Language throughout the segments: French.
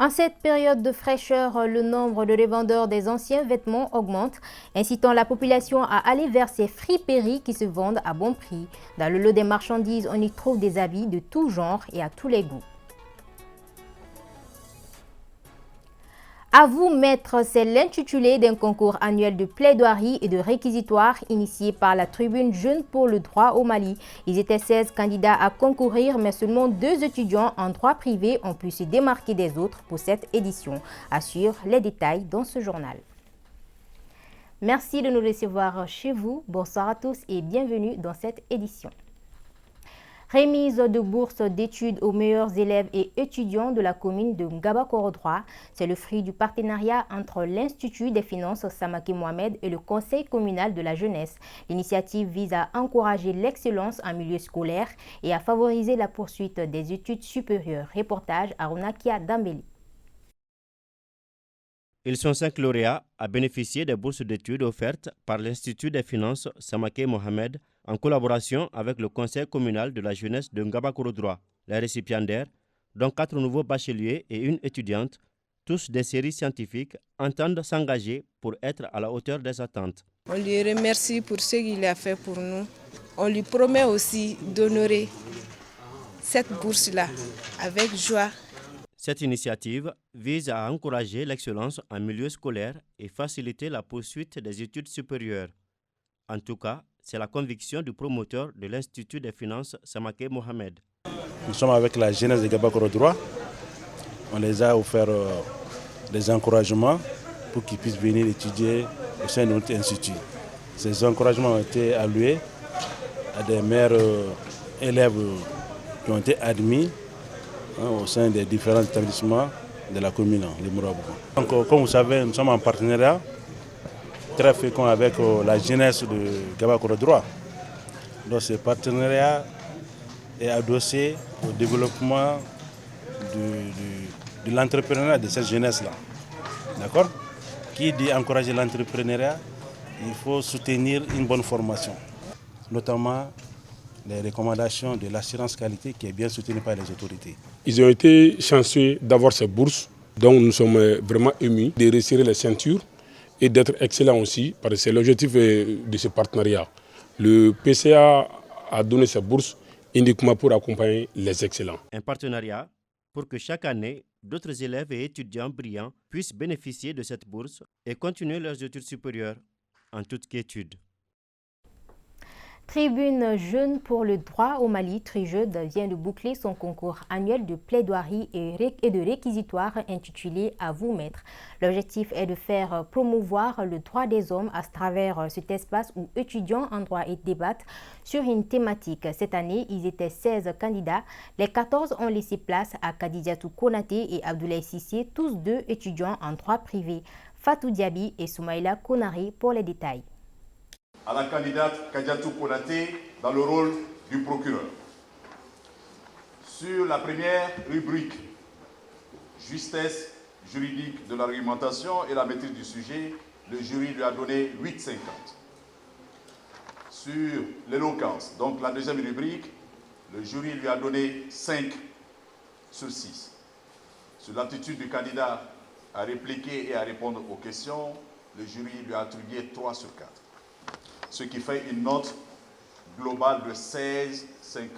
En cette période de fraîcheur, le nombre de revendeurs des anciens vêtements augmente, incitant la population à aller vers ces friperies qui se vendent à bon prix. Dans le lot des marchandises, on y trouve des habits de tout genre et à tous les goûts. À vous maître, c'est l'intitulé d'un concours annuel de plaidoirie et de réquisitoire initié par la tribune Jeunes pour le droit au Mali. Ils étaient 16 candidats à concourir, mais seulement 2 étudiants en droit privé ont pu se démarquer des autres pour cette édition. Assure les détails dans ce journal. Merci de nous recevoir chez vous. Bonsoir à tous et bienvenue dans cette édition. Remise de bourses d'études aux meilleurs élèves et étudiants de la commune de Ngabakoro-3. C'est le fruit du partenariat entre l'Institut des finances Samake Mohamed et le Conseil communal de la jeunesse. L'initiative vise à encourager l'excellence en milieu scolaire et à favoriser la poursuite des études supérieures. Reportage à Runakia Dambeli. Ils sont 5 lauréats à bénéficier des bourses d'études offertes par l'Institut des finances Samake Mohamed en collaboration avec le Conseil communal de la jeunesse de Ngabakoro-3. Les récipiendaires, dont 4 nouveaux bacheliers et une étudiante, tous des séries scientifiques, entendent s'engager pour être à la hauteur des attentes. On lui remercie pour ce qu'il a fait pour nous. On lui promet aussi d'honorer cette bourse-là avec joie. Cette initiative vise à encourager l'excellence en milieu scolaire et faciliter la poursuite des études supérieures. En tout cas, c'est la conviction du promoteur de l'Institut des finances Samake Mohamed. Nous sommes avec la jeunesse de Ngabakoro-3. On les a offert des encouragements pour qu'ils puissent venir étudier au sein de notre institut. Ces encouragements ont été alloués à des meilleurs élèves qui ont été admis au sein des différents établissements de la commune, les Mourabou. Donc, comme vous savez, nous sommes en partenariat très fécond avec la jeunesse de Ngabakoro-3. Donc ce partenariat est adossé au développement de l'entrepreneuriat de cette jeunesse-là. D'accord ? Qui dit encourager l'entrepreneuriat, il faut soutenir une bonne formation, notamment les recommandations de l'assurance qualité qui est bien soutenue par les autorités. Ils ont été chanceux d'avoir ces bourses, donc nous sommes vraiment émus de resserrer les ceintures et d'être excellents aussi, parce que c'est l'objectif de ce partenariat. Le PCA a donné ces bourses uniquement pour accompagner les excellents. Un partenariat pour que chaque année, d'autres élèves et étudiants brillants puissent bénéficier de cette bourse et continuer leurs études supérieures en toute quiétude. Tribune Jeunes pour le droit au Mali, Trijeud, vient de boucler son concours annuel de plaidoirie et de réquisitoire intitulé « À vous maître ». L'objectif est de faire promouvoir le droit des hommes à travers cet espace où étudiants en droit et débattent sur une thématique. Cette année, ils étaient 16 candidats. Les 14 ont laissé place à Kadidiatou Konaté et Abdoulaye Sissé, tous 2 étudiants en droit privé. Fatou Diaby et Soumaïla Konari pour les détails. À la candidate Kadidiatou Konaté dans le rôle du procureur. Sur la première rubrique, justesse juridique de l'argumentation et la maîtrise du sujet, le jury lui a donné 8,50. Sur l'éloquence, donc la deuxième rubrique, le jury lui a donné 5 sur 6. Sur l'attitude du candidat à répliquer et à répondre aux questions, le jury lui a attribué 3 sur 4. Ce qui fait une note globale de 16,50.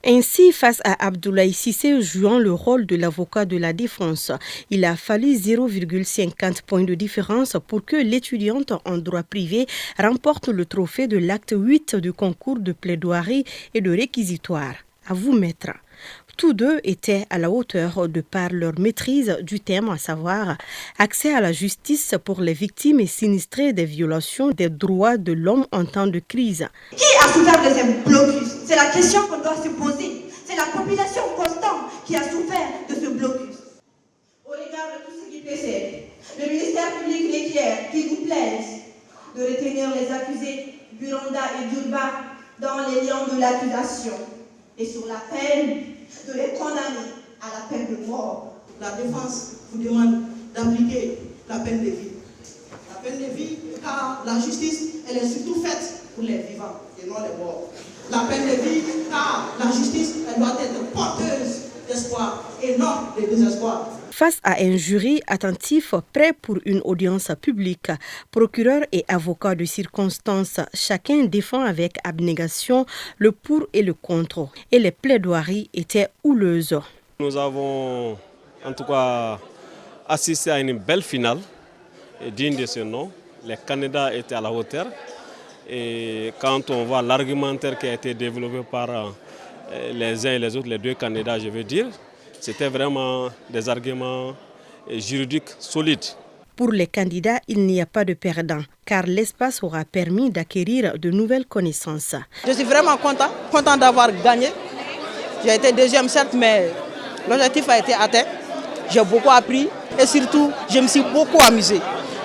Ainsi, face à Abdoulaye Sissé jouant le rôle de l'avocat de la défense, il a fallu 0,50 points de différence pour que l'étudiante en droit privé remporte le trophée de l'acte 8 du concours de plaidoirie et de réquisitoire. À vous, maître. Tous 2 étaient à la hauteur de par leur maîtrise du thème, à savoir accès à la justice pour les victimes et sinistrées des violations des droits de l'homme en temps de crise. Qui a souffert de ces blocus? C'est la question qu'on doit se poser. C'est la population constante qui a souffert de ce blocus. Au regard de tout ce qui précède, le ministère public requiert qu'il vous plaise de retenir les accusés Buranda et Durba dans les liens de l'accusation et sur la peine de les condamner à la peine de mort. La défense vous demande d'appliquer la peine de vie. La peine de vie, car la justice, elle est surtout faite pour les vivants et non les morts. La peine de vie, car la justice, elle doit être porteuse d'espoir et non de désespoir. Face à un jury attentif, prêt pour une audience publique, procureur et avocat de circonstance, chacun défend avec abnégation le pour et le contre. Et les plaidoiries étaient houleuses. Nous avons en tout cas assisté à une belle finale digne de ce nom. Les candidats étaient à la hauteur. Et quand on voit l'argumentaire qui a été développé par les uns et les autres, les deux candidats, je veux dire, c'était vraiment des arguments juridiques solides. Pour les candidats, il n'y a pas de perdant, car l'espace aura permis d'acquérir de nouvelles connaissances. Je suis vraiment content d'avoir gagné. J'ai été deuxième certes, mais l'objectif a été atteint. J'ai beaucoup appris et surtout, je me suis beaucoup amusé.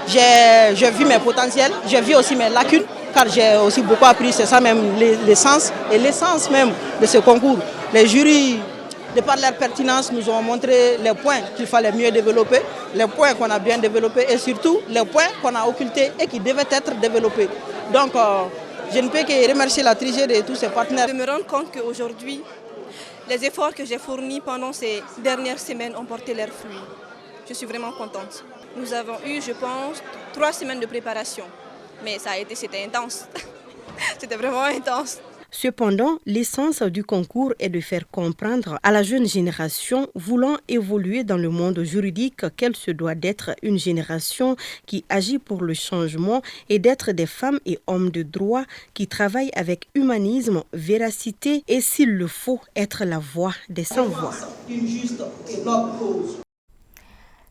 J'ai vu mes potentiels, j'ai vu aussi mes lacunes, car j'ai aussi beaucoup appris, c'est ça même l'essence et l'essence même de ce concours. Les jurys, de par leur pertinence, nous ont montré les points qu'il fallait mieux développer, les points qu'on a bien développés et surtout les points qu'on a occultés et qui devaient être développés. Donc, je ne peux que remercier la Trigé et tous ses partenaires. Je me rends compte qu'aujourd'hui, les efforts que j'ai fournis pendant ces dernières semaines ont porté leurs fruits. Je suis vraiment contente. Nous avons eu, je pense, 3 semaines de préparation. Mais c'était intense. C'était vraiment intense. Cependant, l'essence du concours est de faire comprendre à la jeune génération voulant évoluer dans le monde juridique qu'elle se doit d'être une génération qui agit pour le changement et d'être des femmes et hommes de droit qui travaillent avec humanisme, véracité et, s'il le faut, être la voix des sans-voix.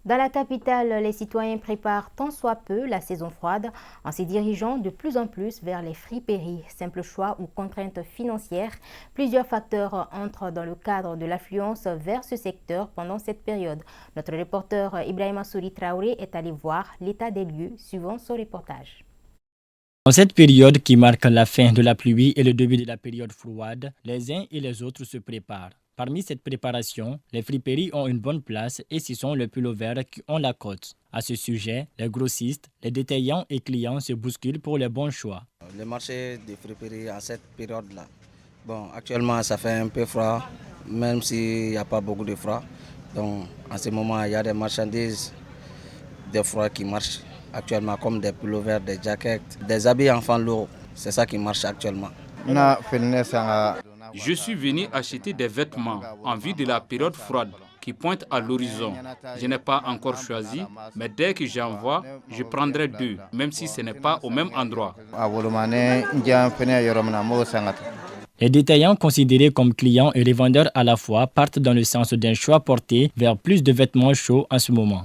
Dans la capitale, les citoyens préparent tant soit peu la saison froide en se dirigeant de plus en plus vers les friperies. Simple choix ou contraintes financières, plusieurs facteurs entrent dans le cadre de l'affluence vers ce secteur pendant cette période. Notre reporter Ibrahima Souri Traoré est allé voir l'état des lieux suivant son reportage. En cette période qui marque la fin de la pluie et le début de la période froide, les uns et les autres se préparent. Parmi cette préparation, les friperies ont une bonne place et ce sont les pullovers qui ont la cote. À ce sujet, les grossistes, les détaillants et clients se bousculent pour les bons choix. Le marché des friperies à cette période-là, actuellement ça fait un peu froid, même s'il n'y a pas beaucoup de froid. Donc en ce moment, il y a des marchandises de froid qui marchent actuellement, comme des pullovers, des jackets, des habits enfants lourds. C'est ça qui marche actuellement. Je suis venu acheter des vêtements en vue de la période froide qui pointe à l'horizon. Je n'ai pas encore choisi, mais dès que j'en vois, je prendrai 2, même si ce n'est pas au même endroit. Les détaillants considérés comme clients et revendeurs à la fois partent dans le sens d'un choix porté vers plus de vêtements chauds en ce moment.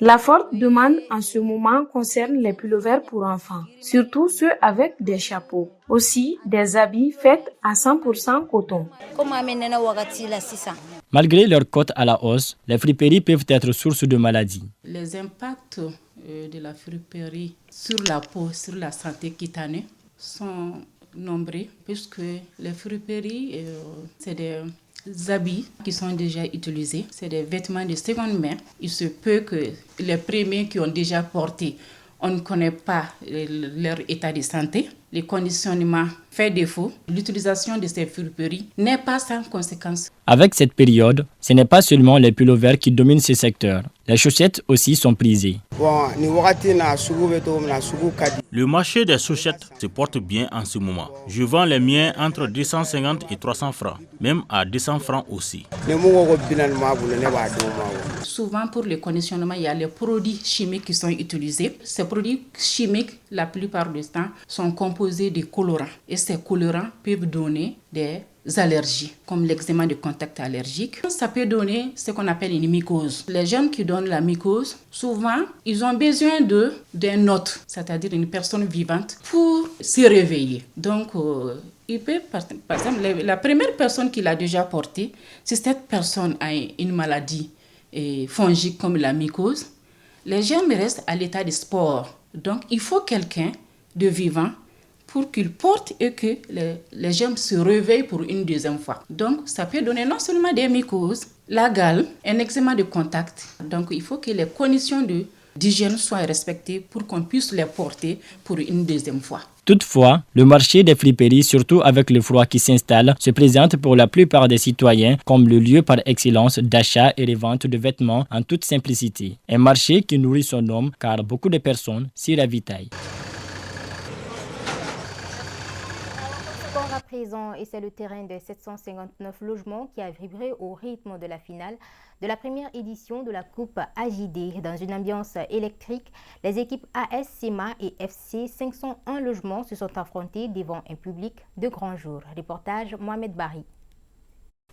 La forte demande en ce moment concerne les pullovers pour enfants, surtout ceux avec des chapeaux. Aussi, des habits faits à 100% coton. Malgré leur cote à la hausse, les friperies peuvent être source de maladies. Les impacts de la friperie sur la peau, sur la santé cutanée sont nombreux, puisque les friperies, c'est des habits qui sont déjà utilisés, c'est des vêtements de seconde main. Il se peut que les premiers qui ont déjà porté, on ne connaît pas leur état de santé. Les conditionnements fait défaut. L'utilisation de ces friperies n'est pas sans conséquence. Avec cette période, ce n'est pas seulement les pullovers qui dominent ce secteur. Les chaussettes aussi sont prisées. Le marché des chaussettes se porte bien en ce moment. Je vends les miens entre 250 et 300 francs, même à 200 francs aussi. Souvent pour le conditionnement, il y a les produits chimiques qui sont utilisés. Ces produits chimiques, la plupart du temps, sont composés de colorants. Et ces colorants peuvent donner des allergies, comme l'eczéma de contact allergique. Ça peut donner ce qu'on appelle une mycose. Les jeunes qui donnent la mycose, souvent, ils ont besoin d'un hôte, c'est-à-dire une personne vivante, pour se réveiller. Donc, il peut, par exemple, la première personne qui l'a déjà porté, si cette personne a une maladie fongique comme la mycose, les germes restent à l'état de spore. Donc, il faut quelqu'un de vivant pour qu'il porte et que les germes se réveillent pour une deuxième fois. Donc, ça peut donner non seulement des mycoses, la gale, un eczéma de contact. Donc, il faut que les conditions de d'hygiène soient respectés pour qu'on puisse les porter pour une deuxième fois. Toutefois, le marché des friperies, surtout avec le froid qui s'installe, se présente pour la plupart des citoyens comme le lieu par excellence d'achat et de vente de vêtements en toute simplicité. Un marché qui nourrit son homme car beaucoup de personnes s'y ravitaillent. À présent, et c'est le terrain de 759 logements qui a vibré au rythme de la finale de la première édition de la Coupe AJD. Dans une ambiance électrique, les équipes AS Sema et FC 501 logements se sont affrontées devant un public de grand jour. Reportage Mohamed Bari.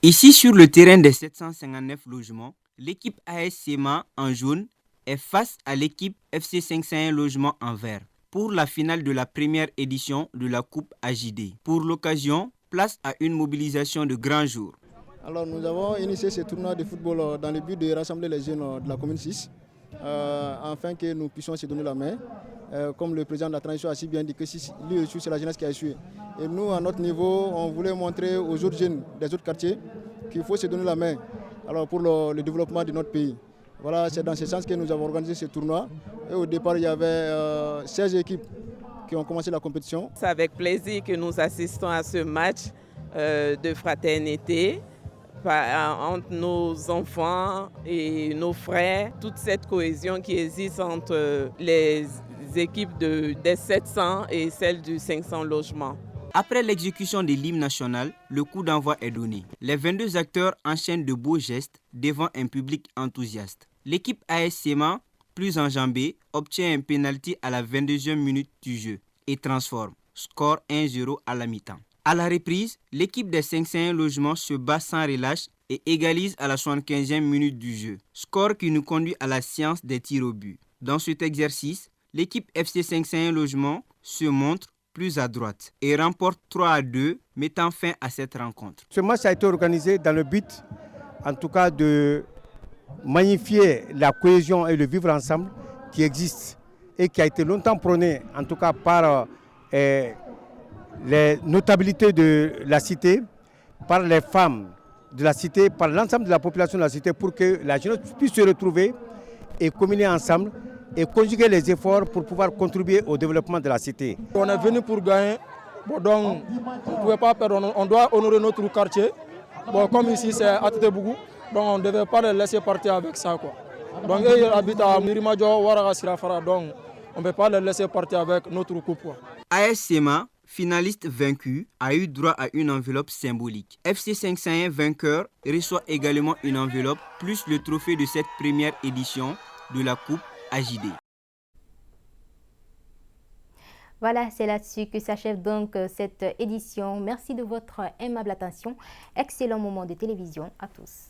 Ici sur le terrain des 759 logements, l'équipe AS Sema en jaune est face à l'équipe FC 501 logements en vert pour la finale de la première édition de la Coupe AJD. Pour l'occasion, place à une mobilisation de grand jour. Alors nous avons initié ce tournoi de football dans le but de rassembler les jeunes de la commune 6 afin que nous puissions se donner la main. Comme le président de la transition a si bien dit que si lui échoue, c'est la jeunesse qui a échoué. Et nous, à notre niveau, on voulait montrer aux autres jeunes des autres quartiers qu'il faut se donner la main pour le développement de notre pays. Voilà, c'est dans ce sens que nous avons organisé ce tournoi. Et au départ, il y avait 16 équipes qui ont commencé la compétition. C'est avec plaisir que nous assistons à ce match de fraternité entre nos enfants et nos frères. Toute cette cohésion qui existe entre les équipes des 700 et celles du 500 logements. Après l'exécution de l'hymne national, le coup d'envoi est donné. Les 22 acteurs enchaînent de beaux gestes devant un public enthousiaste. L'équipe AS Sema, plus enjambée, obtient un pénalty à la 22e minute du jeu et transforme. Score 1-0 à la mi-temps. À la reprise, l'équipe des 501 logements se bat sans relâche et égalise à la 75e minute du jeu. Score qui nous conduit à la séance des tirs au but. Dans cet exercice, l'équipe FC 501 logements se montre plus à droite et remporte 3-2, mettant fin à cette rencontre. Ce match a été organisé dans le but, en tout cas, de magnifier la cohésion et le vivre ensemble qui existe et qui a été longtemps prôné, en tout cas par les notabilités de la cité, par les femmes de la cité, par l'ensemble de la population de la cité, pour que la jeunesse puisse se retrouver et communier ensemble et conjuguer les efforts pour pouvoir contribuer au développement de la cité. On est venu pour gagner, donc on ne pouvait pas perdre, on doit honorer notre quartier. Comme ici c'est à Tétébougou, donc on ne devait pas les laisser partir avec ça. Donc ils habitent à Mirimadjo, Ouaraga, Sirafara, donc on ne peut pas les laisser partir avec notre coupe. AS Sema, finaliste vaincu, a eu droit à une enveloppe symbolique. FC 501 vainqueur reçoit également une enveloppe plus le trophée de cette première édition de la Coupe AJD. Voilà, c'est là-dessus que s'achève donc cette édition. Merci de votre aimable attention. Excellent moment de télévision à tous.